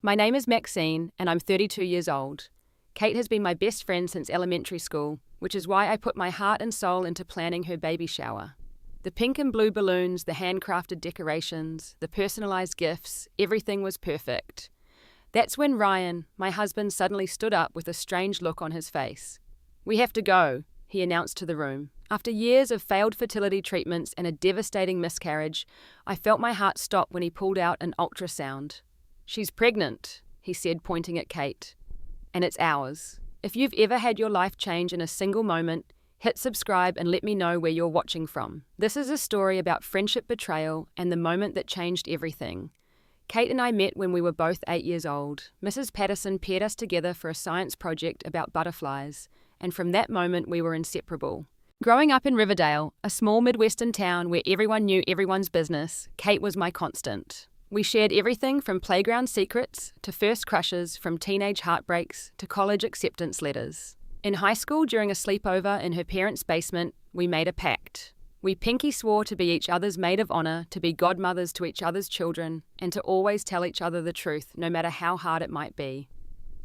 My name is Maxine, and I'm 32 years old. Kate has been my best friend since elementary school, which is why I put my heart and soul into planning her baby shower. The pink and blue balloons, the handcrafted decorations, the personalized gifts, everything was perfect. That's when Ryan, my husband, suddenly stood up with a strange look on his face. "We have to go," he announced to the room. After years of failed fertility treatments and a devastating miscarriage, I felt my heart stop when he pulled out an ultrasound. "She's pregnant," he said, pointing at Kate. "And it's ours." If you've ever had your life change in a single moment, hit subscribe and let me know where you're watching from. This is a story about friendship betrayal and the moment that changed everything. Kate and I met when we were both 8 years old. Mrs. Patterson paired us together for a science project about butterflies, and from that moment we were inseparable. Growing up in Riverdale, a small Midwestern town where everyone knew everyone's business, Kate was my constant. We shared everything from playground secrets to first crushes, from teenage heartbreaks to college acceptance letters. In high school, during a sleepover in her parents' basement, we made a pact. We pinky swore to be each other's maid of honor, to be godmothers to each other's children, and to always tell each other the truth, no matter how hard it might be.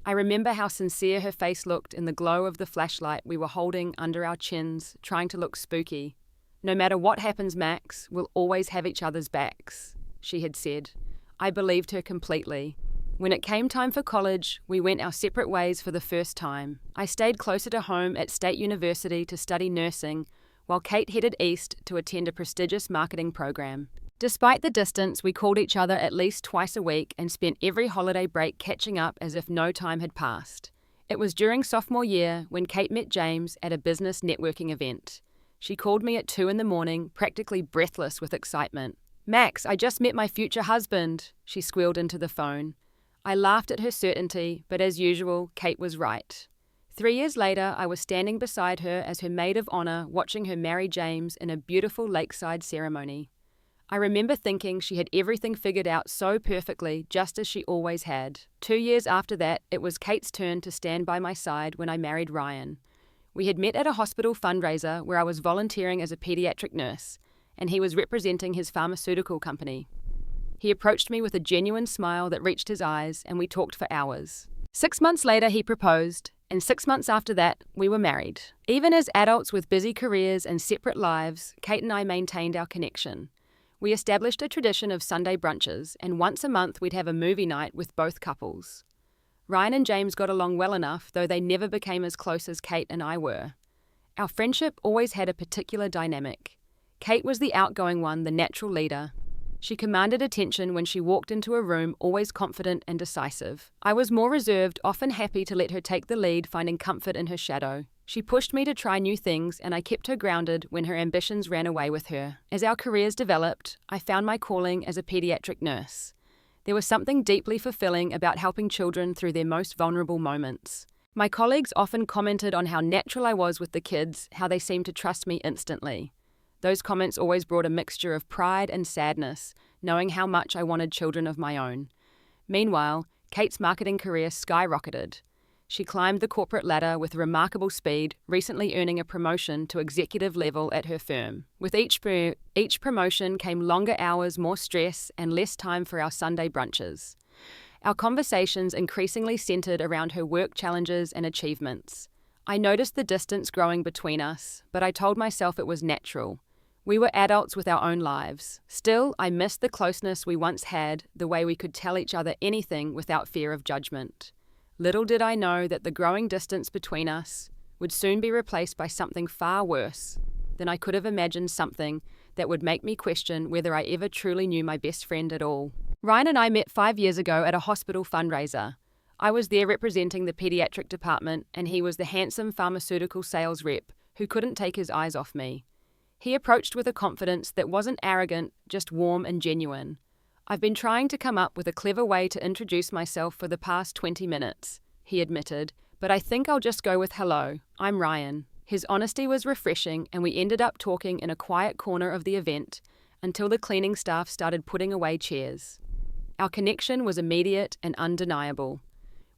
I remember how sincere her face looked in the glow of the flashlight we were holding under our chins, trying to look spooky. "No matter what happens, Max, we'll always have each other's backs," she had said. I believed her completely. When it came time for college, we went our separate ways for the first time. I stayed closer to home at State University to study nursing, while Kate headed east to attend a prestigious marketing program. Despite the distance, we called each other at least twice a week and spent every holiday break catching up as if no time had passed. It was during sophomore year when Kate met James at a business networking event. She called me at 2 a.m, practically breathless with excitement. "Max, I just met my future husband," she squealed into the phone. I laughed at her certainty, but as usual, Kate was right. 3 years later, I was standing beside her as her maid of honor, watching her marry James in a beautiful lakeside ceremony. I remember thinking she had everything figured out so perfectly, just as she always had. 2 years after that, it was Kate's turn to stand by my side when I married Ryan. We had met at a hospital fundraiser where I was volunteering as a pediatric nurse, and he was representing his pharmaceutical company. He approached me with a genuine smile that reached his eyes, and we talked for hours. 6 months later, he proposed, and 6 months after that, we were married. Even as adults with busy careers and separate lives, Kate and I maintained our connection. We established a tradition of Sunday brunches, and once a month we'd have a movie night with both couples. Ryan and James got along well enough, though they never became as close as Kate and I were. Our friendship always had a particular dynamic. Kate was the outgoing one, the natural leader. She commanded attention when she walked into a room, always confident and decisive. I was more reserved, often happy to let her take the lead, finding comfort in her shadow. She pushed me to try new things, and I kept her grounded when her ambitions ran away with her. As our careers developed, I found my calling as a pediatric nurse. There was something deeply fulfilling about helping children through their most vulnerable moments. My colleagues often commented on how natural I was with the kids, how they seemed to trust me instantly. Those comments always brought a mixture of pride and sadness, knowing how much I wanted children of my own. Meanwhile, Kate's marketing career skyrocketed. She climbed the corporate ladder with remarkable speed, recently earning a promotion to executive level at her firm. With each promotion came longer hours, more stress, and less time for our Sunday brunches. Our conversations increasingly centered around her work challenges and achievements. I noticed the distance growing between us, but I told myself it was natural. We were adults with our own lives. Still, I missed the closeness we once had, the way we could tell each other anything without fear of judgment. Little did I know that the growing distance between us would soon be replaced by something far worse than I could have imagined, something that would make me question whether I ever truly knew my best friend at all. Ryan and I met 5 years ago at a hospital fundraiser. I was there representing the pediatric department, and he was the handsome pharmaceutical sales rep who couldn't take his eyes off me. He approached with a confidence that wasn't arrogant, just warm and genuine. "I've been trying to come up with a clever way to introduce myself for the past 20 minutes, he admitted, "but I think I'll just go with hello. I'm Ryan." His honesty was refreshing, and we ended up talking in a quiet corner of the event until the cleaning staff started putting away chairs. Our connection was immediate and undeniable.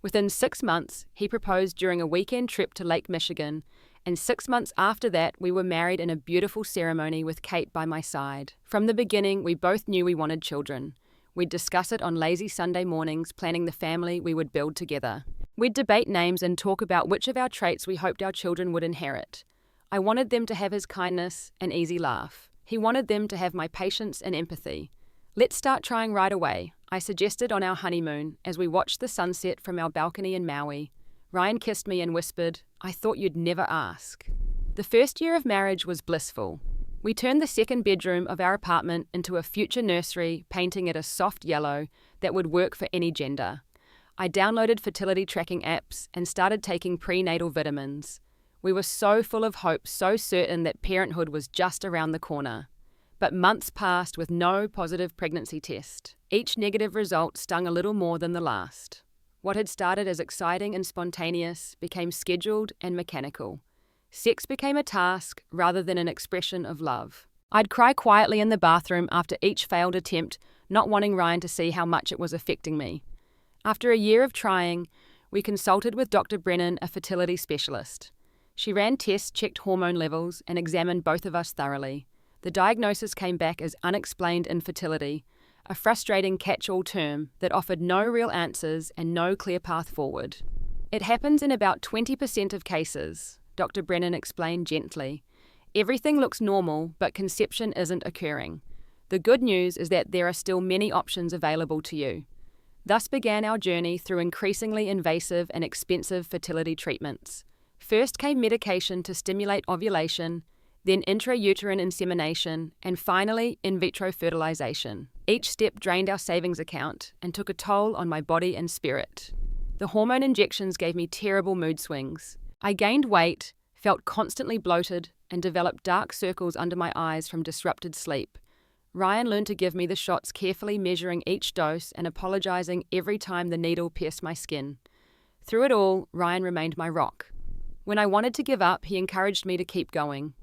Within 6 months, he proposed during a weekend trip to Lake Michigan, and 6 months after that, we were married in a beautiful ceremony with Kate by my side. From the beginning, we both knew we wanted children. We'd discuss it on lazy Sunday mornings, planning the family we would build together. We'd debate names and talk about which of our traits we hoped our children would inherit. I wanted them to have his kindness and easy laugh. He wanted them to have my patience and empathy. Let's start trying right away, I suggested on our honeymoon as we watched the sunset from our balcony in Maui. Ryan kissed me and whispered, "I thought you'd never ask." The first year of marriage was blissful. We turned the second bedroom of our apartment into a future nursery, painting it a soft yellow that would work for any gender. I downloaded fertility tracking apps and started taking prenatal vitamins. We were so full of hope, so certain that parenthood was just around the corner. But months passed with no positive pregnancy test. Each negative result stung a little more than the last. What had started as exciting and spontaneous became scheduled and mechanical. Sex became a task rather than an expression of love. I'd cry quietly in the bathroom after each failed attempt, not wanting Ryan to see how much it was affecting me. After a year of trying, we consulted with Dr. Brennan, a fertility specialist. She ran tests, checked hormone levels, and examined both of us thoroughly. The diagnosis came back as unexplained infertility, a frustrating catch-all term that offered no real answers and no clear path forward. It happens in about 20% of cases, Dr. Brennan explained gently. Everything looks normal, but conception isn't occurring. The good news is that there are still many options available to you. Thus began our journey through increasingly invasive and expensive fertility treatments. First came medication to stimulate ovulation, then intrauterine insemination, and finally in vitro fertilization. Each step drained our savings account and took a toll on my body and spirit. The hormone injections gave me terrible mood swings. I gained weight, felt constantly bloated, and developed dark circles under my eyes from disrupted sleep. Ryan learned to give me the shots, carefully measuring each dose and apologizing every time the needle pierced my skin. Through it all, Ryan remained my rock. When I wanted to give up, he encouraged me to keep going.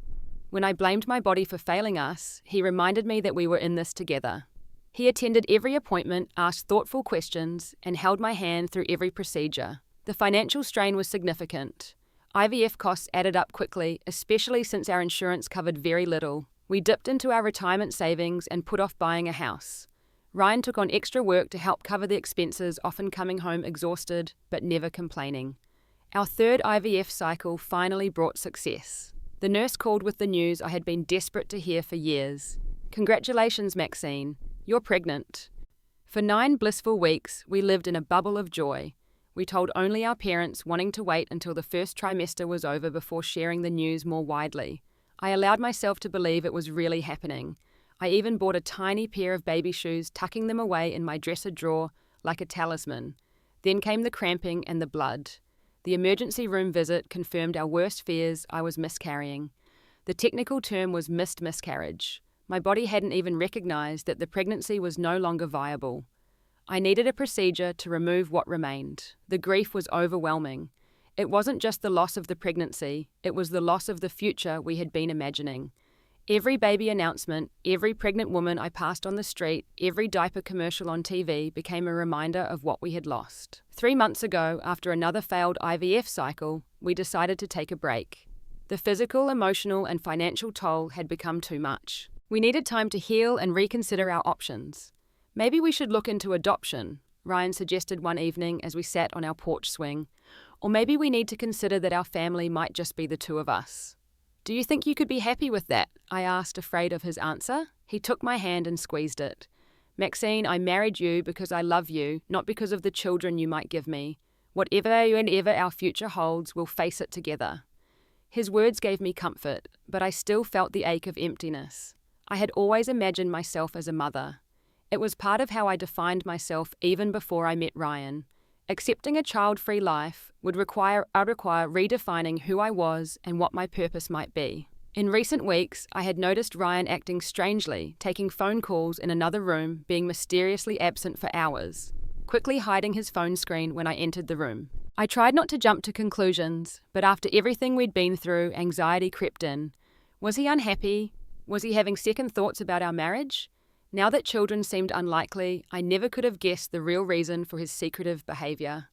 When I blamed my body for failing us, he reminded me that we were in this together. He attended every appointment, asked thoughtful questions, and held my hand through every procedure. The financial strain was significant. IVF costs added up quickly, especially since our insurance covered very little. We dipped into our retirement savings and put off buying a house. Ryan took on extra work to help cover the expenses, often coming home exhausted, but never complaining. Our third IVF cycle finally brought success. The nurse called with the news I had been desperate to hear for years. "Congratulations, Maxine. You're pregnant." For 9 blissful weeks, we lived in a bubble of joy. We told only our parents, wanting to wait until the first trimester was over before sharing the news more widely. I allowed myself to believe it was really happening. I even bought a tiny pair of baby shoes, tucking them away in my dresser drawer like a talisman. Then came the cramping and the blood. The emergency room visit confirmed our worst fears: I was miscarrying. The technical term was missed miscarriage. My body hadn't even recognized that the pregnancy was no longer viable. I needed a procedure to remove what remained. The grief was overwhelming. It wasn't just the loss of the pregnancy, it was the loss of the future we had been imagining. Every baby announcement, every pregnant woman I passed on the street, every diaper commercial on TV became a reminder of what we had lost. 3 months ago, after another failed IVF cycle, we decided to take a break. The physical, emotional, and financial toll had become too much. We needed time to heal and reconsider our options. "Maybe we should look into adoption," Ryan suggested one evening as we sat on our porch swing. "Or maybe we need to consider that our family might just be the two of us." "Do you think you could be happy with that?" I asked, afraid of his answer. He took my hand and squeezed it. "Maxine, I married you because I love you, not because of the children you might give me. Whatever and ever our future holds, we'll face it together." His words gave me comfort, but I still felt the ache of emptiness. I had always imagined myself as a mother. It was part of how I defined myself even before I met Ryan. Accepting a child-free life would require redefining who I was and what my purpose might be. In recent weeks, I had noticed Ryan acting strangely, taking phone calls in another room, being mysteriously absent for hours, quickly hiding his phone screen when I entered the room. I tried not to jump to conclusions, but after everything we'd been through, anxiety crept in. Was he unhappy? Was he having second thoughts about our marriage? Now that children seemed unlikely, I never could have guessed the real reason for his secretive behavior.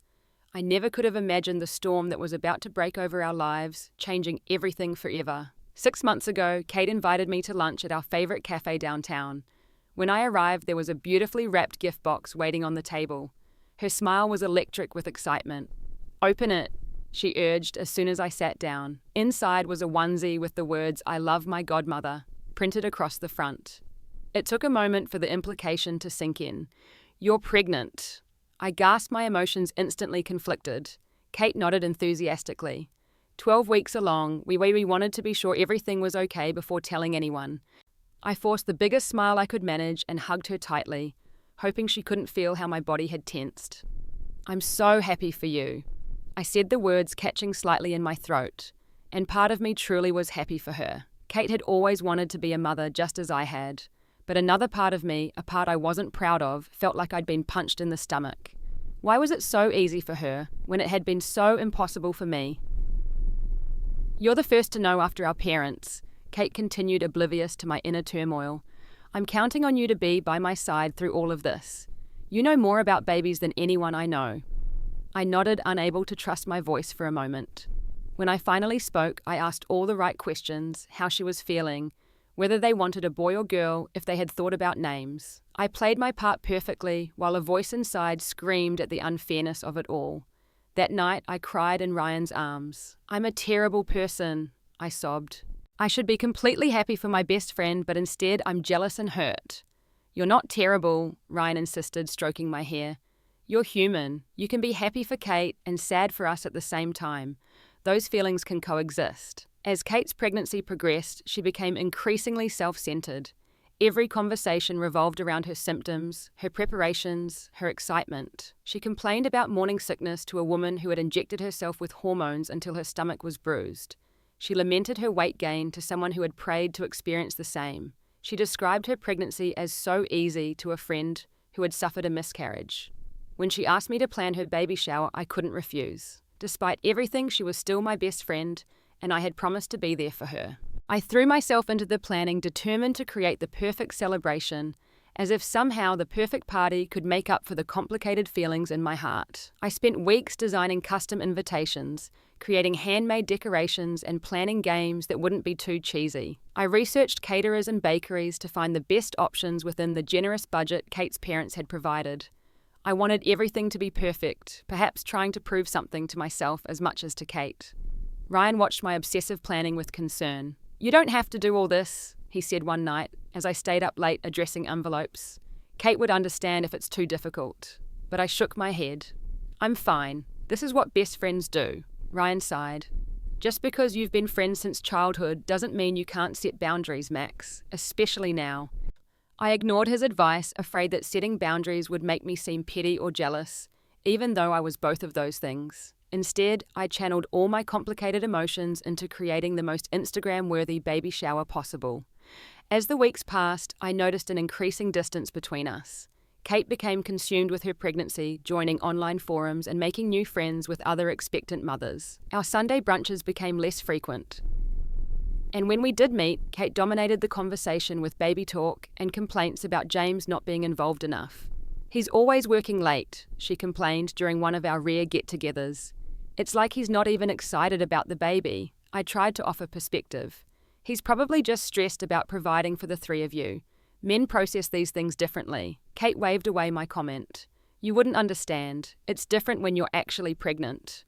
I never could have imagined the storm that was about to break over our lives, changing everything forever. 6 months ago, Kate invited me to lunch at our favorite cafe downtown. When I arrived, there was a beautifully wrapped gift box waiting on the table. Her smile was electric with excitement. "Open it," she urged as soon as I sat down. Inside was a onesie with the words, "I love my godmother," printed across the front. It took a moment for the implication to sink in. "You're pregnant." I gasped, my emotions instantly conflicted. Kate nodded enthusiastically. 12 weeks along, we wanted to be sure everything was okay before telling anyone. I forced the biggest smile I could manage and hugged her tightly, hoping she couldn't feel how my body had tensed. "I'm so happy for you." I said the words catching slightly in my throat, and part of me truly was happy for her. Kate had always wanted to be a mother just as I had, but another part of me, a part I wasn't proud of, felt like I'd been punched in the stomach. Why was it so easy for her when it had been so impossible for me? "You're the first to know after our parents," Kate continued, oblivious to my inner turmoil. "I'm counting on you to be by my side through all of this. You know more about babies than anyone I know." I nodded, unable to trust my voice for a moment. When I finally spoke, I asked all the right questions: how she was feeling, whether they wanted a boy or girl, if they had thought about names. I played my part perfectly, while a voice inside screamed at the unfairness of it all. That night, I cried in Ryan's arms. "I'm a terrible person," I sobbed. "I should be completely happy for my best friend, but instead I'm jealous and hurt." "You're not terrible," Ryan insisted, stroking my hair. "You're human. You can be happy for Kate and sad for us at the same time. Those feelings can coexist." As Kate's pregnancy progressed, she became increasingly self-centered. Every conversation revolved around her symptoms, her preparations, her excitement. She complained about morning sickness to a woman who had injected herself with hormones until her stomach was bruised. She lamented her weight gain to someone who had prayed to experience the same. She described her pregnancy as so easy to a friend who had suffered a miscarriage. When she asked me to plan her baby shower, I couldn't refuse. Despite everything, she was still my best friend, and I had promised to be there for her. I threw myself into the planning, determined to create the perfect celebration, as if somehow the perfect party could make up for the complicated feelings in my heart. I spent weeks designing custom invitations, creating handmade decorations, and planning games that wouldn't be too cheesy. I researched caterers and bakeries to find the best options within the generous budget Kate's parents had provided. I wanted everything to be perfect, perhaps trying to prove something to myself as much as to Kate. Ryan watched my obsessive planning with concern. "You don't have to do all this," he said one night, as I stayed up late addressing envelopes. "Kate would understand if it's too difficult." But I shook my head. "I'm fine. This is what best friends do." Ryan sighed. "Just because you've been friends since childhood doesn't mean you can't set boundaries, Max, especially now." I ignored his advice, afraid that setting boundaries would make me seem petty or jealous, even though I was both of those things. Instead, I channeled all my complicated emotions into creating the most Instagram-worthy baby shower possible. As the weeks passed, I noticed an increasing distance between us. Kate became consumed with her pregnancy, joining online forums and making new friends with other expectant mothers. Our Sunday brunches became less frequent. And when we did meet, Kate dominated the conversation with baby talk and complaints about James not being involved enough. "He's always working late," she complained during one of our rare get-togethers. "It's like he's not even excited about the baby." I tried to offer perspective. "He's probably just stressed about providing for the three of you. Men process these things differently." Kate waved away my comment. "You wouldn't understand. It's different when you're actually pregnant."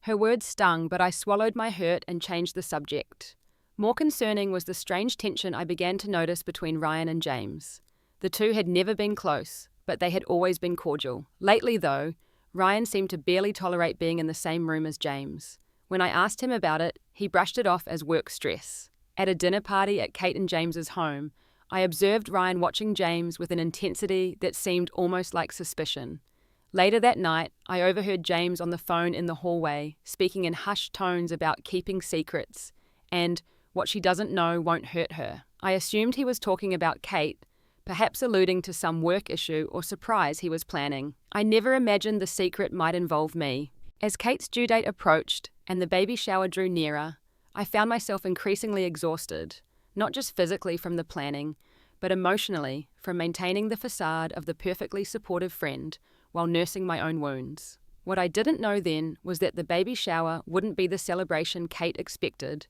Her words stung, but I swallowed my hurt and changed the subject. More concerning was the strange tension I began to notice between Ryan and James. The two had never been close, but they had always been cordial. Lately, though, Ryan seemed to barely tolerate being in the same room as James. When I asked him about it, he brushed it off as work stress. At a dinner party at Kate and James's home, I observed Ryan watching James with an intensity that seemed almost like suspicion. Later that night, I overheard James on the phone in the hallway, speaking in hushed tones about keeping secrets and what she doesn't know won't hurt her. I assumed he was talking about Kate, perhaps alluding to some work issue or surprise he was planning. I never imagined the secret might involve me. As Kate's due date approached and the baby shower drew nearer, I found myself increasingly exhausted, not just physically from the planning, but emotionally from maintaining the facade of the perfectly supportive friend while nursing my own wounds. What I didn't know then was that the baby shower wouldn't be the celebration Kate expected,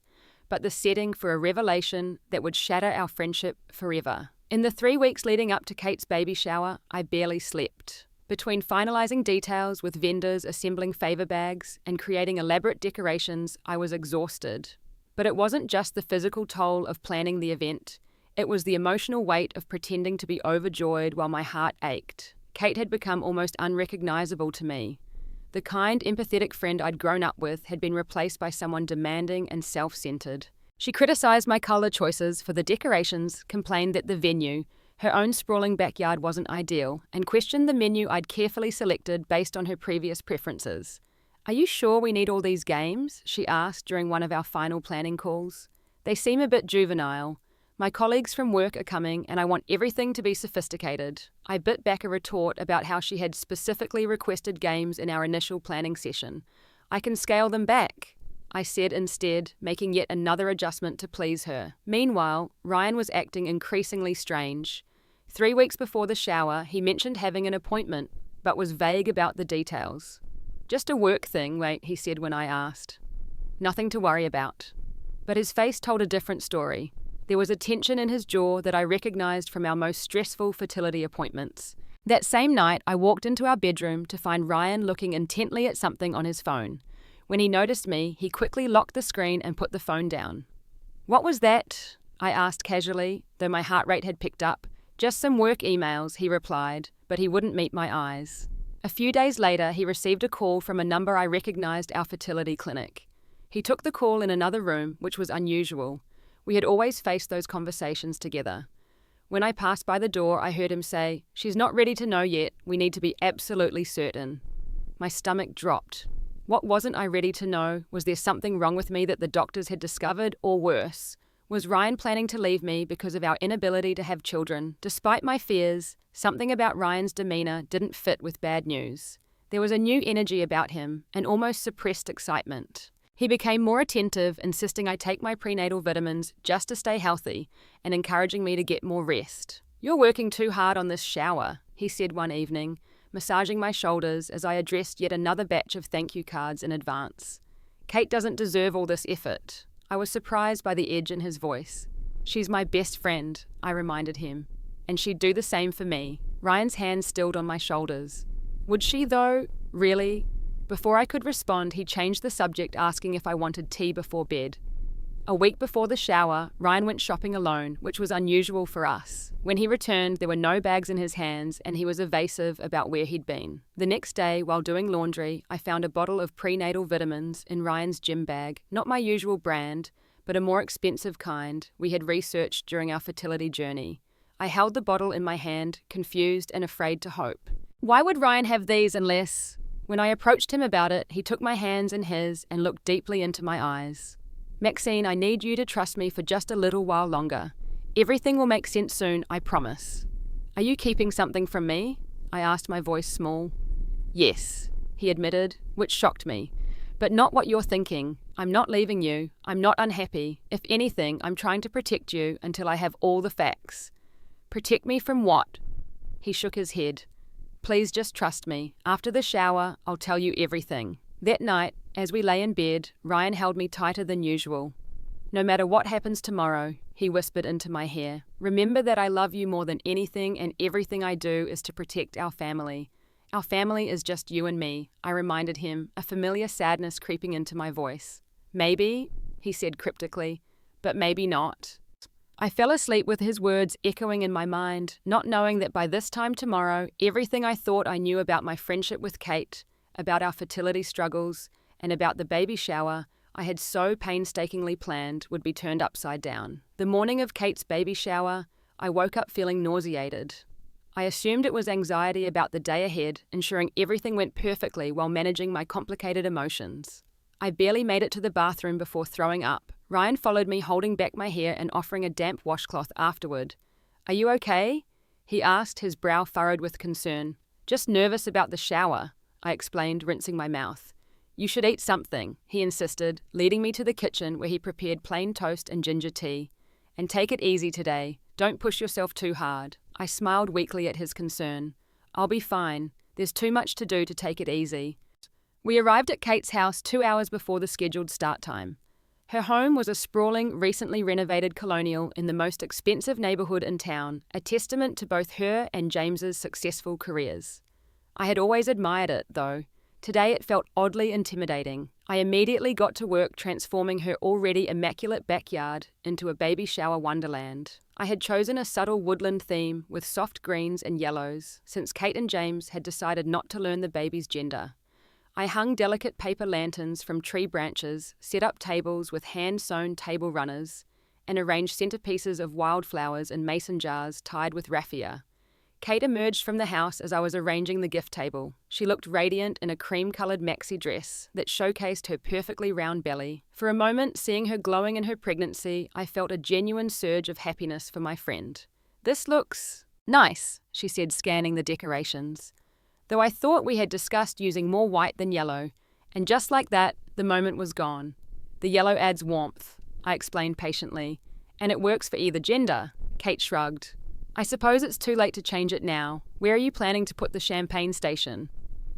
but the setting for a revelation that would shatter our friendship forever. In the 3 weeks leading up to Kate's baby shower, I barely slept. Between finalizing details with vendors, assembling favor bags, and creating elaborate decorations, I was exhausted. But it wasn't just the physical toll of planning the event. It was the emotional weight of pretending to be overjoyed while my heart ached. Kate had become almost unrecognizable to me. The kind, empathetic friend I'd grown up with had been replaced by someone demanding and self-centered. She criticized my color choices for the decorations, complained that the venue, her own sprawling backyard, wasn't ideal, and questioned the menu I'd carefully selected based on her previous preferences. "Are you sure we need all these games?" she asked during one of our final planning calls. "They seem a bit juvenile. My colleagues from work are coming and I want everything to be sophisticated." I bit back a retort about how she had specifically requested games in our initial planning session. "I can scale them back," I said instead, making yet another adjustment to please her. Meanwhile, Ryan was acting increasingly strange. 3 weeks before the shower, he mentioned having an appointment, but was vague about the details. "Just a work thing, wait," he said when I asked. "Nothing to worry about." But his face told a different story. There was a tension in his jaw that I recognized from our most stressful fertility appointments. That same night, I walked into our bedroom to find Ryan looking intently at something on his phone. When he noticed me, he quickly locked the screen and put the phone down. "What was that?" I asked casually, though my heart rate had picked up. "Just some work emails," he replied, but he wouldn't meet my eyes. A few days later, he received a call from a number I recognized, our fertility clinic. He took the call in another room, which was unusual. We had always faced those conversations together. When I passed by the door, I heard him say, "She's not ready to know yet. We need to be absolutely certain." My stomach dropped. What wasn't I ready to know? Was there something wrong with me that the doctors had discovered, or worse? Was Ryan planning to leave me because of our inability to have children? Despite my fears, something about Ryan's demeanor didn't fit with bad news. There was a new energy about him, an almost suppressed excitement. He became more attentive, insisting I take my prenatal vitamins just to stay healthy, and encouraging me to get more rest. "You're working too hard on this shower," he said one evening, massaging my shoulders as I addressed yet another batch of thank you cards in advance. "Kate doesn't deserve all this effort." I was surprised by the edge in his voice. "She's my best friend," I reminded him, "and she'd do the same for me." Ryan's hand stilled on my shoulders. "Would she though? Really?" Before I could respond, he changed the subject, asking if I wanted tea before bed. A week before the shower, Ryan went shopping alone, which was unusual for us. When he returned, there were no bags in his hands, and he was evasive about where he'd been. The next day, while doing laundry, I found a bottle of prenatal vitamins in Ryan's gym bag, not my usual brand, but a more expensive kind we had researched during our fertility journey. I held the bottle in my hand, confused and afraid to hope. Why would Ryan have these unless... When I approached him about it, he took my hands in his and looked deeply into my eyes. "Maxine, I need you to trust me for just a little while longer. Everything will make sense soon, I promise." "Are you keeping something from me?" I asked, my voice small. "Yes," he admitted, which shocked me. "But not what you're thinking. I'm not leaving you. I'm not unhappy. If anything, I'm trying to protect you until I have all the facts." "Protect me from what?" He shook his head. "Please just trust me. After the shower, I'll tell you everything." That night, as we lay in bed, Ryan held me tighter than usual. "No matter what happens tomorrow," he whispered into my hair, "remember that I love you more than anything, and everything I do is to protect our family. Our family is just you and me," I reminded him, a familiar sadness creeping into my voice. "Maybe," he said cryptically, "but maybe not." I fell asleep with his words echoing in my mind, not knowing that by this time tomorrow, everything I thought I knew about my friendship with Kate, about our fertility struggles, and about the baby shower I had so painstakingly planned would be turned upside down. The morning of Kate's baby shower, I woke up feeling nauseated. I assumed it was anxiety about the day ahead, ensuring everything went perfectly while managing my complicated emotions. I barely made it to the bathroom before throwing up. Ryan followed me, holding back my hair and offering a damp washcloth afterward. "Are you okay?" he asked, his brow furrowed with concern. "Just nervous about the shower," I explained, rinsing my mouth. "You should eat something," he insisted, leading me to the kitchen where he prepared plain toast and ginger tea. "And take it easy today. Don't push yourself too hard." I smiled weakly at his concern. "I'll be fine. There's too much to do to take it easy." We arrived at Kate's house 2 hours before the scheduled start time. Her home was a sprawling, recently renovated colonial in the most expensive neighborhood in town, a testament to both her and James's successful careers. I had always admired it, though. Today it felt oddly intimidating. I immediately got to work transforming her already immaculate backyard into a baby shower wonderland. I had chosen a subtle woodland theme with soft greens and yellows, since Kate and James had decided not to learn the baby's gender. I hung delicate paper lanterns from tree branches, set up tables with hand-sewn table runners, and arranged centerpieces of wildflowers in mason jars tied with raffia. Kate emerged from the house as I was arranging the gift table. She looked radiant in a cream-colored maxi dress that showcased her perfectly round belly. For a moment, seeing her glowing in her pregnancy, I felt a genuine surge of happiness for my friend. "This looks nice," she said, scanning the decorations. Though I thought we had discussed using more white than yellow, and just like that, the moment was gone. "The yellow adds warmth," I explained patiently, "and it works for either gender." Kate shrugged. "I suppose it's too late to change it now. Where are you planning to put the champagne station?"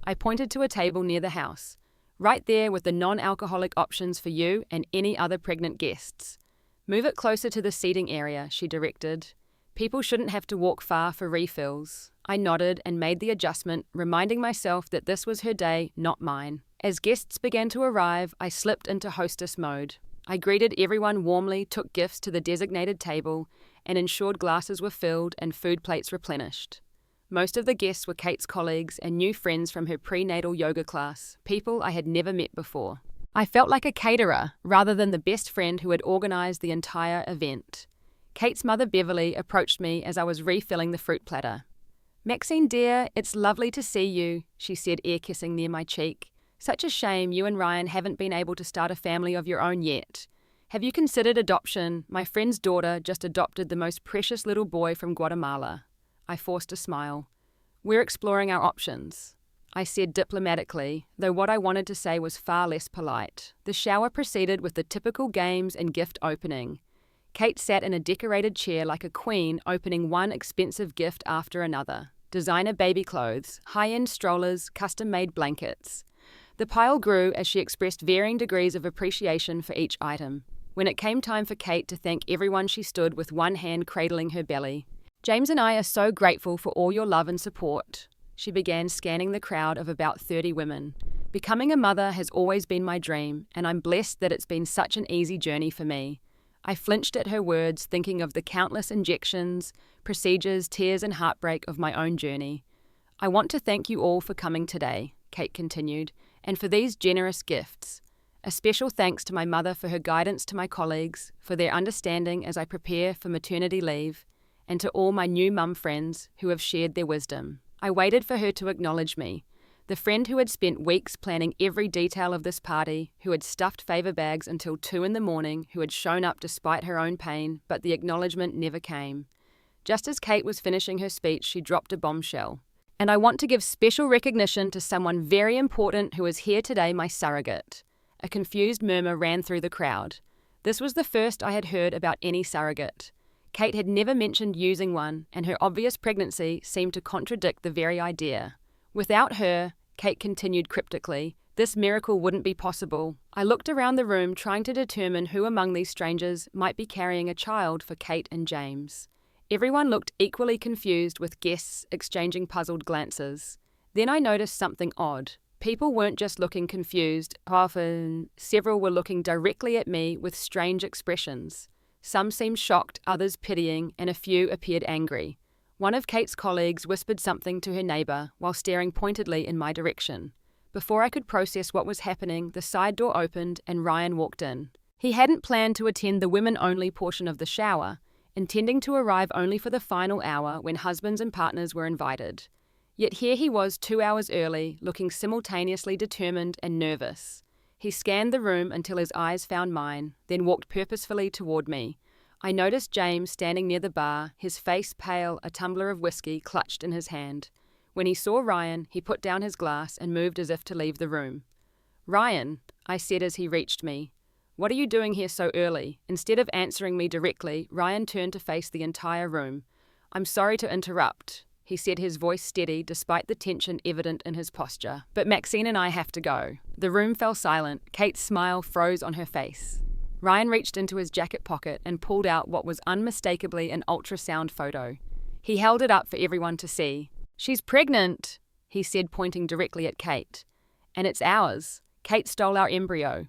I pointed to a table near the house, right there with the non-alcoholic options for you and any other pregnant guests. "Move it closer to the seating area," she directed. "People shouldn't have to walk far for refills." I nodded and made the adjustment, reminding myself that this was her day, not mine. As guests began to arrive, I slipped into hostess mode. I greeted everyone warmly, took gifts to the designated table, and ensured glasses were filled and food plates replenished. Most of the guests were Kate's colleagues and new friends from her prenatal yoga class, people I had never met before. I felt like a caterer rather than the best friend who had organized the entire event. Kate's mother Beverly approached me as I was refilling the fruit platter. "Maxine dear, it's lovely to see you," she said, ear-kissing near my cheek. "Such a shame you and Ryan haven't been able to start a family of your own yet. Have you considered adoption? My friend's daughter just adopted the most precious little boy from Guatemala." I forced a smile. "We're exploring our options," I said diplomatically, though what I wanted to say was far less polite. The shower proceeded with the typical games and gift opening. Kate sat in a decorated chair like a queen, opening one expensive gift after another. Designer baby clothes, high-end strollers, custom-made blankets. The pile grew as she expressed varying degrees of appreciation for each item. When it came time for Kate to thank everyone, she stood with one hand cradling her belly. "James and I are so grateful for all your love and support." She began scanning the crowd of about 30 women. "Becoming a mother has always been my dream, and I'm blessed that it's been such an easy journey for me." I flinched at her words, thinking of the countless injections, procedures, tears and heartbreak of my own journey. "I want to thank you all for coming today," Kate continued, "and for these generous gifts. A special thanks to my mother for her guidance to my colleagues, for their understanding as I prepare for maternity leave, and to all my new mum friends who have shared their wisdom." I waited for her to acknowledge me. The friend who had spent weeks planning every detail of this party, who had stuffed favour bags until 2 a.m, who had shown up despite her own pain, but the acknowledgement never came. Just as Kate was finishing her speech, she dropped a bombshell. "And I want to give special recognition to someone very important who is here today, my surrogate." A confused murmur ran through the crowd. This was the first I had heard about any surrogate. Kate had never mentioned using one, and her obvious pregnancy seemed to contradict the very idea. "Without her," Kate continued cryptically, "this miracle wouldn't be possible." I looked around the room, trying to determine who among these strangers might be carrying a child for Kate and James. Everyone looked equally confused, with guests exchanging puzzled glances. Then I noticed something odd. People weren't just looking confused, often several were looking directly at me with strange expressions. Some seemed shocked, others pitying, and a few appeared angry. One of Kate's colleagues whispered something to her neighbour while staring pointedly in my direction. Before I could process what was happening, the side door opened and Ryan walked in. He hadn't planned to attend the women-only portion of the shower, intending to arrive only for the final hour when husbands and partners were invited. Yet here he was 2 hours early, looking simultaneously determined and nervous. He scanned the room until his eyes found mine, then walked purposefully toward me. I noticed James standing near the bar, his face pale, a tumbler of whiskey clutched in his hand. When he saw Ryan, he put down his glass and moved as if to leave the room. "Ryan," I said as he reached me, "what are you doing here so early?" Instead of answering me directly, Ryan turned to face the entire room. "I'm sorry to interrupt," he said, his voice steady despite the tension evident in his posture. "But Maxine and I have to go." The room fell silent. Kate's smile froze on her face. Ryan reached into his jacket pocket and pulled out what was unmistakably an ultrasound photo. He held it up for everyone to see. "She's pregnant," he said, pointing directly at Kate. "And it's ours. Kate stole our embryo."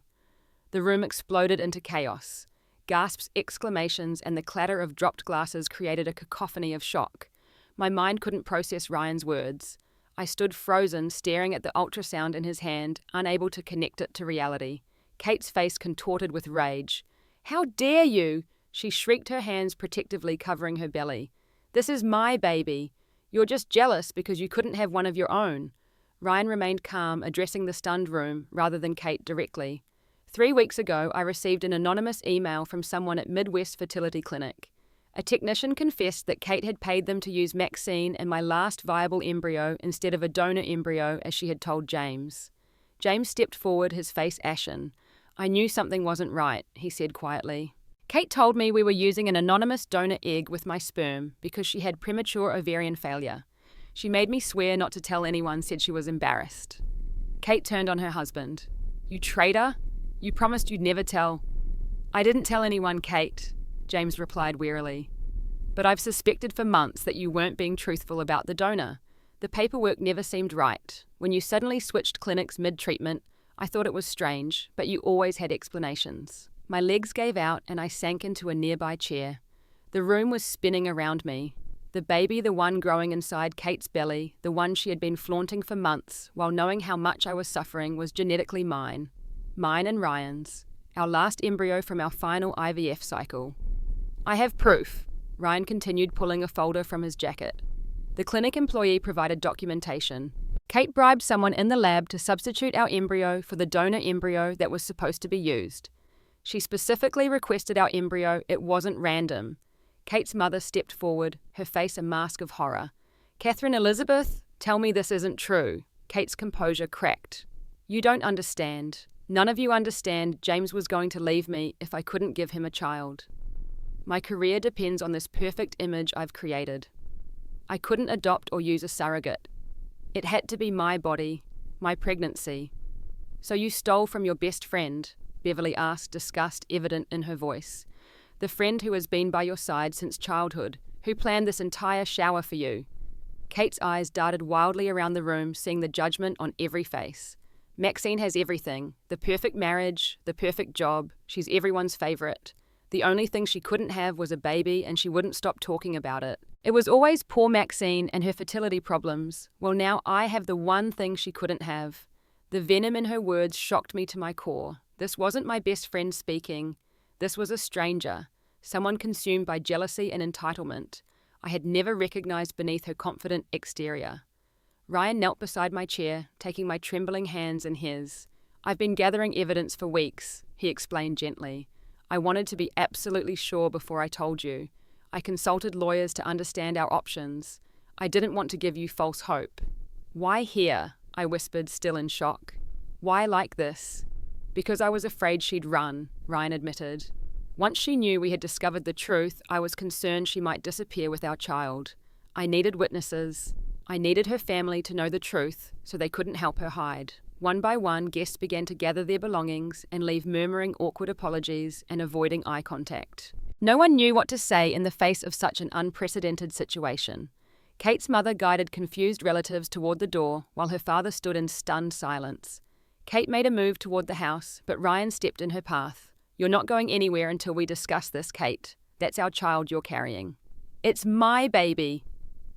The room exploded into chaos. Gasps, exclamations, and the clatter of dropped glasses created a cacophony of shock. My mind couldn't process Ryan's words. I stood frozen, staring at the ultrasound in his hand, unable to connect it to reality. Kate's face contorted with rage. "How dare you!" She shrieked, her hands protectively covering her belly. "This is my baby. You're just jealous because you couldn't have one of your own." Ryan remained calm, addressing the stunned room rather than Kate directly. 3 weeks ago, I received an anonymous email from someone at Midwest Fertility Clinic. A technician confessed that Kate had paid them to use Maxine and my last viable embryo instead of a donor embryo, as she had told James. James stepped forward, his face ashen. "I knew something wasn't right," he said quietly. "Kate told me we were using an anonymous donor egg with my sperm because she had premature ovarian failure. She made me swear not to tell anyone, said she was embarrassed." Kate turned on her husband. "You traitor! You promised you'd never tell." "I didn't tell anyone, Kate," James replied wearily. "But I've suspected for months that you weren't being truthful about the donor. The paperwork never seemed right. When you suddenly switched clinics mid-treatment, I thought it was strange, but you always had explanations." My legs gave out and I sank into a nearby chair. The room was spinning around me. The baby, the one growing inside Kate's belly, the one she had been flaunting for months, while knowing how much I was suffering, was genetically mine. Mine and Ryan's. Our last embryo from our final IVF cycle. "I have proof," Ryan continued, pulling a folder from his jacket. The clinic employee provided documentation. Kate bribed someone in the lab to substitute our embryo for the donor embryo that was supposed to be used. She specifically requested our embryo. It wasn't random. Kate's mother stepped forward, her face a mask of horror. "Catherine Elizabeth, tell me this isn't true." Kate's composure cracked. "You don't understand. None of you understand. James was going to leave me if I couldn't give him a child. My career depends on this perfect image I've created. I couldn't adopt or use a surrogate. It had to be my body, my pregnancy." "So you stole from your best friend?" Beverly asked, disgust evident in her voice. "The friend who has been by your side since childhood, who planned this entire shower for you." Kate's eyes darted wildly around the room, seeing the judgment on every face. "Maxine has everything. The perfect marriage, the perfect job. She's everyone's favorite. The only thing she couldn't have was a baby, and she wouldn't stop talking about it. It was always poor Maxine and her fertility problems. Well, now I have the one thing she couldn't have." The venom in her words shocked me to my core. This wasn't my best friend speaking. This was a stranger, someone consumed by jealousy and entitlement. I had never recognized beneath her confident exterior. Ryan knelt beside my chair, taking my trembling hands in his. "I've been gathering evidence for weeks," he explained gently. "I wanted to be absolutely sure before I told you. I consulted lawyers to understand our options. I didn't want to give you false hope." "Why here?" I whispered, still in shock. "Why like this?" "Because I was afraid she'd run," Ryan admitted. "Once she knew we had discovered the truth, I was concerned she might disappear with our child. I needed witnesses. I needed her family to know the truth, so they couldn't help her hide." One by one, guests began to gather their belongings and leave, murmuring awkward apologies and avoiding eye contact. No one knew what to say in the face of such an unprecedented situation. Kate's mother guided confused relatives toward the door, while her father stood in stunned silence. Kate made a move toward the house, but Ryan stepped in her path. "You're not going anywhere until we discuss this, Kate. That's our child you're carrying." "It's my baby!"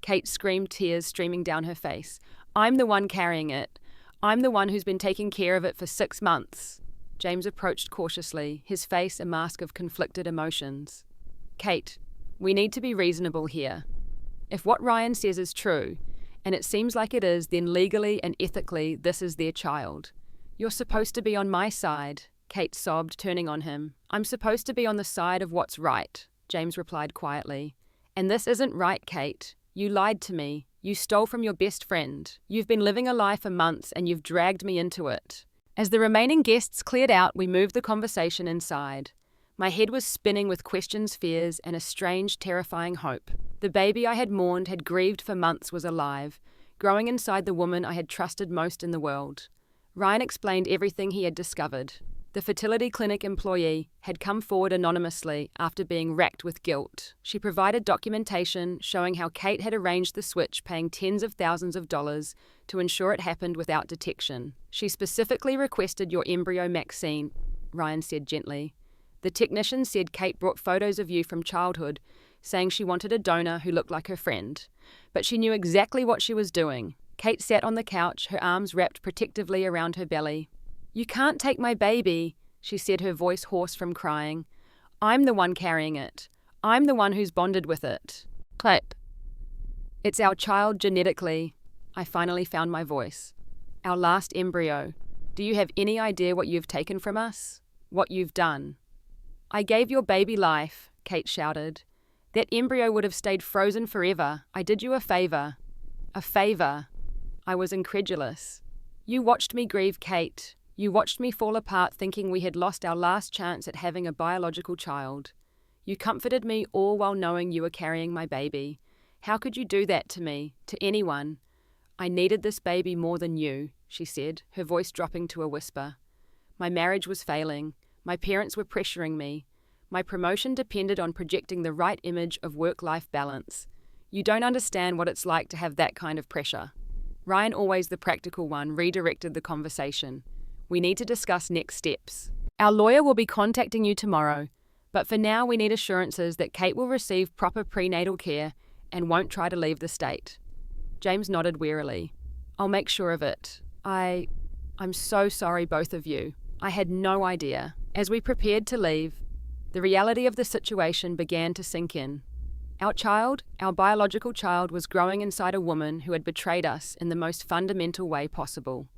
Kate screamed, tears streaming down her face. "I'm the one carrying it. I'm the one who's been taking care of it for 6 months. James approached cautiously, his face a mask of conflicted emotions. "Kate, we need to be reasonable here. If what Ryan says is true, and it seems like it is, then legally and ethically this is their child. You're supposed to be on my side," Kate sobbed, turning on him. "I'm supposed to be on the side of what's right," James replied quietly. "And this isn't right, Kate. You lied to me. You stole from your best friend. You've been living a lie for months and you've dragged me into it." As the remaining guests cleared out, we moved the conversation inside. My head was spinning with questions, fears, and a strange, terrifying hope. The baby I had mourned, had grieved for months, was alive, growing inside the woman I had trusted most in the world. Ryan explained everything he had discovered. The fertility clinic employee had come forward anonymously after being racked with guilt. She provided documentation showing how Kate had arranged the switch, paying tens of thousands of dollars to ensure it happened without detection. She specifically requested your embryo, Maxine, Ryan said gently. The technician said Kate brought photos of you from childhood, saying she wanted a donor who looked like her friend. But she knew exactly what she was doing. Kate sat on the couch, her arms wrapped protectively around her belly. "You can't take my baby," she said, her voice hoarse from crying. "I'm the one carrying it. I'm the one who's bonded with it." Kate. "It's our child genetically." I finally found my voice. "Our last embryo. Do you have any idea what you've taken from us? What you've done?" "I gave your baby life," Kate shouted. "That embryo would have stayed frozen forever. I did you a favor." "A favor?" I was incredulous. "You watched me grieve, Kate. You watched me fall apart thinking we had lost our last chance at having a biological child. You comforted me all while knowing you were carrying my baby. How could you do that to me, to anyone? I needed this baby more than you," she said, her voice dropping to a whisper. "My marriage was failing. My parents were pressuring me. My promotion depended on projecting the right image of work-life balance. You don't understand what it's like to have that kind of pressure." Ryan, always the practical one, redirected the conversation. "We need to discuss next steps. Our lawyer will be contacting you tomorrow, but for now we need assurances that Kate will receive proper prenatal care and won't try to leave the state." James nodded wearily. "I'll make sure of it. I'm so sorry, both of you. I had no idea." As we prepared to leave, the reality of the situation began to sink in. Our biological child, was growing inside a woman who had betrayed us in the most fundamental way possible.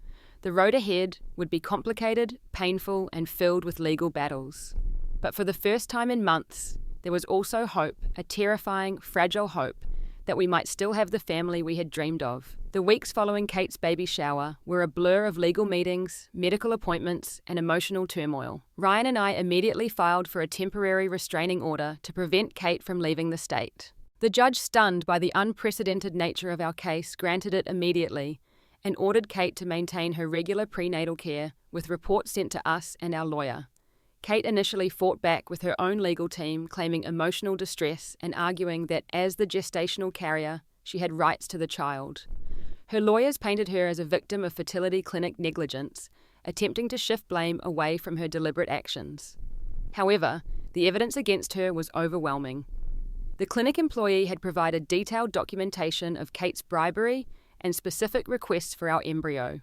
The road ahead would be complicated, painful, and filled with legal battles. But for the first time in months, there was also hope, a terrifying, fragile hope, that we might still have the family we had dreamed of. The weeks following Kate's baby shower were a blur of legal meetings, medical appointments, and emotional turmoil. Ryan and I immediately filed for a temporary restraining order to prevent Kate from leaving the state. The judge, stunned by the unprecedented nature of our case, granted it immediately and ordered Kate to maintain her regular prenatal care, with reports sent to us and our lawyer. Kate initially fought back with her own legal team, claiming emotional distress and arguing that as the gestational carrier, she had rights to the child. Her lawyers painted her as a victim of fertility clinic negligence, attempting to shift blame away from her deliberate actions. However, the evidence against her was overwhelming. The clinic employee had provided detailed documentation of Kate's bribery and specific requests for our embryo.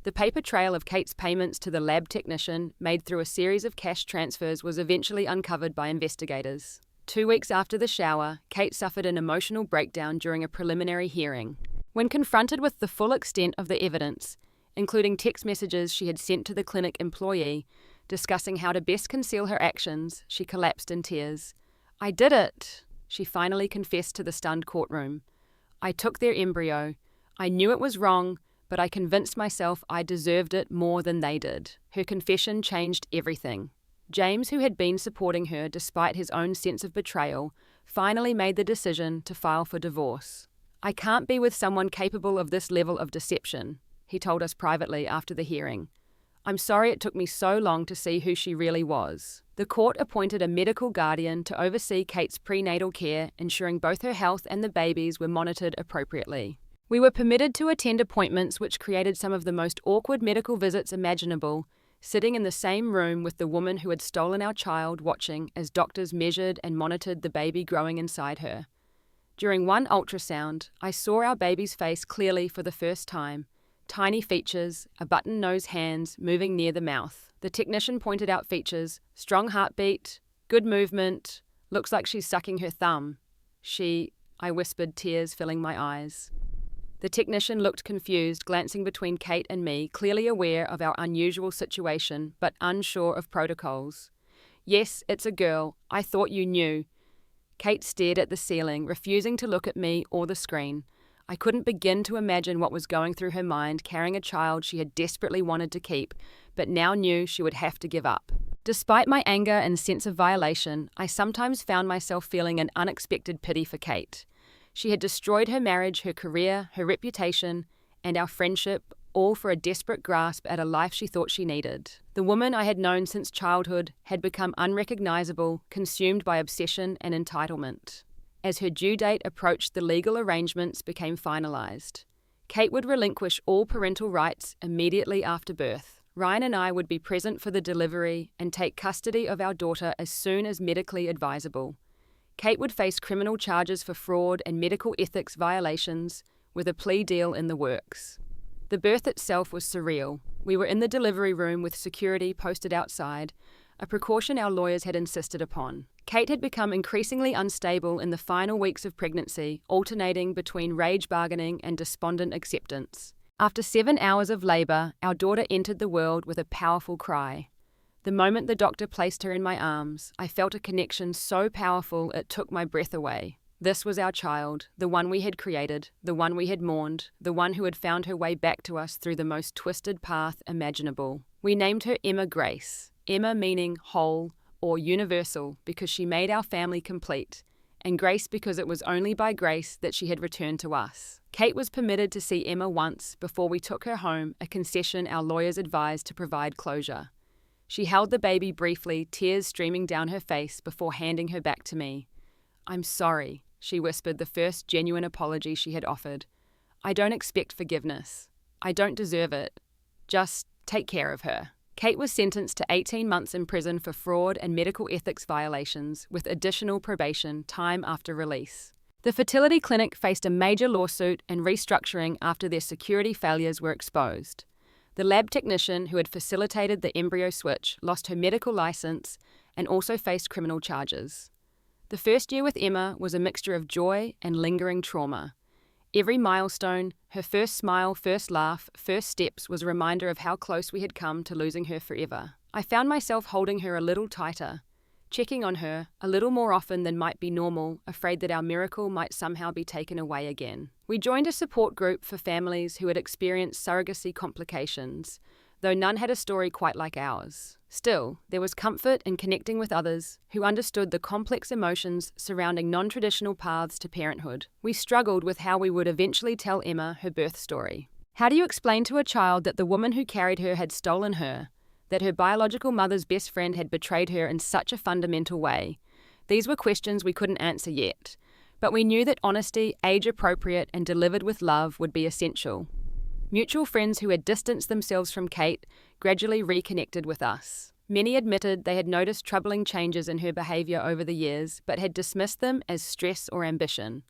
The paper trail of Kate's payments to the lab technician, made through a series of cash transfers, was eventually uncovered by investigators. 2 weeks after the shower, Kate suffered an emotional breakdown during a preliminary hearing. When confronted with the full extent of the evidence, including text messages she had sent to the clinic employee discussing how to best conceal her actions, she collapsed in tears. "I did it," she finally confessed to the stunned courtroom. "I took their embryo. I knew it was wrong, but I convinced myself I deserved it more than they did." Her confession changed everything. James, who had been supporting her despite his own sense of betrayal, finally made the decision to file for divorce. "I can't be with someone capable of this level of deception," he told us privately after the hearing. "I'm sorry it took me so long to see who she really was." The court appointed a medical guardian to oversee Kate's prenatal care, ensuring both her health and the baby's were monitored appropriately. We were permitted to attend appointments, which created some of the most awkward medical visits imaginable, sitting in the same room with the woman who had stolen our child, watching as doctors measured and monitored the baby growing inside her. During one ultrasound, I saw our baby's face clearly for the first time. Tiny features, a button-nosed hands moving near the mouth. The technician pointed out features: strong heartbeat, good movement, looks like she's sucking her thumb. I whispered, tears filling my eyes. The technician looked confused, glancing between Kate and me, clearly aware of our unusual situation, but unsure of protocols. "Yes, it's a girl. I thought you knew." Kate stared at the ceiling, refusing to look at me or the screen. I couldn't begin to imagine what was going through her mind, carrying a child she had desperately wanted to keep, but now knew she would have to give up. Despite my anger and sense of violation, I sometimes found myself feeling an unexpected pity for Kate. She had destroyed her marriage, her career, her reputation, and our friendship, all for a desperate grasp at a life she thought she needed. The woman I had known since childhood had become unrecognizable, consumed by obsession and entitlement. As her due date approached, the legal arrangements became finalized. Kate would relinquish all parental rights immediately after birth. Ryan and I would be present for the delivery and take custody of our daughter as soon as medically advisable. Kate would face criminal charges for fraud and medical ethics violations, with a plea deal in the works. The birth itself was surreal. We were in the delivery room with security posted outside, a precaution our lawyers had insisted upon. Kate had become increasingly unstable in the final weeks of pregnancy, alternating between rage bargaining and despondent acceptance. After 7 hours of labor, our daughter entered the world with a powerful cry. The moment the doctor placed her in my arms, I felt a connection so powerful it took my breath away. This was our child, the one we had created, the one we had mourned, the one who had found her way back to us through the most twisted path imaginable. We named her Emma Grace, Emma meaning whole or universal because she made our family complete, and Grace because it was only by grace that she had returned to us. Kate was permitted to see Emma once before we took her home, a concession our lawyers advised to provide closure. She held the baby briefly, tears streaming down her face before handing her back to me. "I'm sorry," she whispered, the first genuine apology she had offered. "I don't expect forgiveness. I don't deserve it. Just take care of her." Kate was sentenced to 18 months in prison for fraud and medical ethics violations, with additional probation time after release. The fertility clinic faced a major lawsuit and restructuring after their security failures were exposed. The lab technician who had facilitated the embryo switch lost her medical license and also faced criminal charges. The first year with Emma was a mixture of joy and lingering trauma. Every milestone, her first smile, first laugh, first steps, was a reminder of how close we had come to losing her forever. I found myself holding her a little tighter, checking on her a little more often than might be normal, afraid that our miracle might somehow be taken away again. We joined a support group for families who had experienced surrogacy complications, though none had a story quite like ours. Still, there was comfort in connecting with others who understood the complex emotions surrounding non-traditional paths to parenthood. We struggled with how we would eventually tell Emma her birth story. How do you explain to a child that the woman who carried her had stolen her, that her biological mother's best friend had betrayed her in such a fundamental way? These were questions we couldn't answer yet, but we knew that honesty, age-appropriate and delivered with love, would be essential. Mutual friends who had distanced themselves from Kate gradually reconnected with us. Many admitted they had noticed troubling changes in her behavior over the years, but had dismissed them as stress or ambition.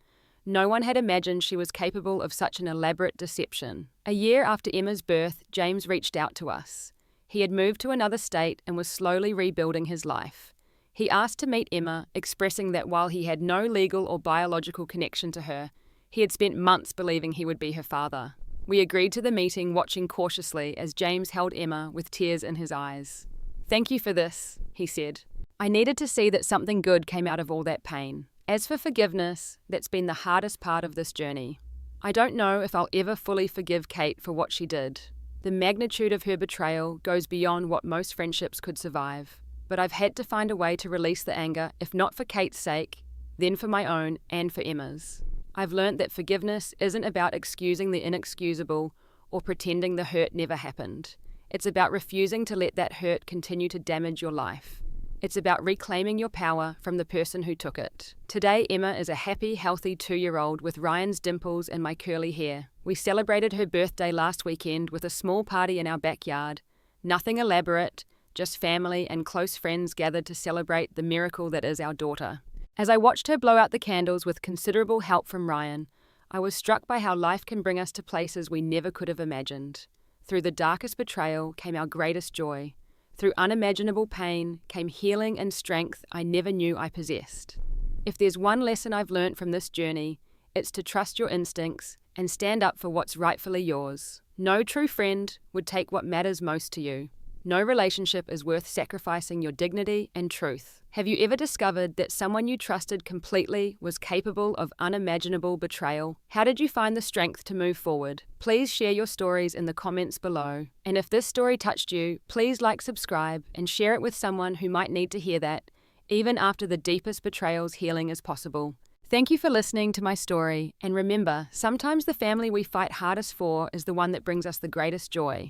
No one had imagined she was capable of such an elaborate deception. A year after Emma's birth, James reached out to us. He had moved to another state and was slowly rebuilding his life. He asked to meet Emma, expressing that while he had no legal or biological connection to her, he had spent months believing he would be her father. We agreed to the meeting, watching cautiously as James held Emma with tears in his eyes. "Thank you for this," he said. "I needed to see that something good came out of all that pain. As for forgiveness, that's been the hardest part of this journey. I don't know if I'll ever fully forgive Kate for what she did. The magnitude of her betrayal goes beyond what most friendships could survive. But I've had to find a way to release the anger, if not for Kate's sake, then for my own and for Emma's. I've learned that forgiveness isn't about excusing the inexcusable or pretending the hurt never happened. It's about refusing to let that hurt continue to damage your life. It's about reclaiming your power from the person who took it. Today, Emma is a happy, healthy 2-year-old with Ryan's dimples and my curly hair. We celebrated her birthday last weekend with a small party in our backyard. Nothing elaborate, just family and close friends gathered to celebrate the miracle that is our daughter. As I watched her blow out the candles with considerable help from Ryan, I was struck by how life can bring us to places we never could have imagined. Through the darkest betrayal came our greatest joy. Through unimaginable pain came healing and strength I never knew I possessed. If there's one lesson I've learned from this journey, it's to trust your instincts and stand up for what's rightfully yours. No true friend would take what matters most to you. No relationship is worth sacrificing your dignity and truth. Have you ever discovered that someone you trusted completely was capable of unimaginable betrayal? How did you find the strength to move forward? Please share your stories in the comments below. And if this story touched you, please like, subscribe, and share it with someone who might need to hear that, even after the deepest betrayals, healing is possible. Thank you for listening to my story, and remember, sometimes the family we fight hardest for is the one that brings us the greatest joy.